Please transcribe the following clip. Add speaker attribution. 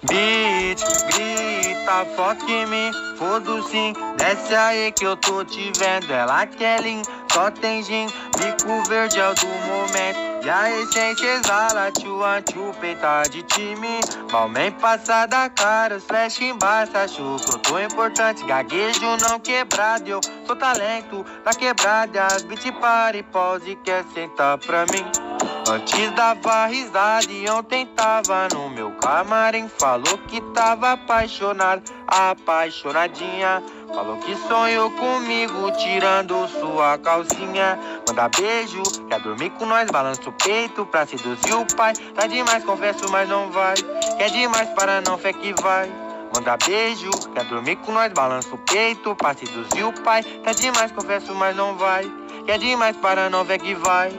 Speaker 1: Beat, grita, fuck me, foda sim. Desce aí que eu tô te vendo, ela quer lean, só tem gin. Bico verde é o do momento, e a essência exala, tchu, peita de time. Palmem passa da cara, os flash embaixo, achou que eu tô importante. Gaguejo não quebrado, eu sou talento da quebrada. As beat para e pause, quer sentar pra mim. Antes dava risada e ontem tava no meu camarim. Falou que tava apaixonado, apaixonadinha. Falou que sonhou comigo tirando sua calcinha. Manda beijo, quer dormir com nós, balança o peito pra seduzir o pai. Tá demais, confesso, mas não vai. Quer demais, para não, fé que vai. Manda beijo, quer dormir com nós, balança o peito pra seduzir o pai. Tá demais, confesso, mas não vai. Quer demais, para não, fé que vai.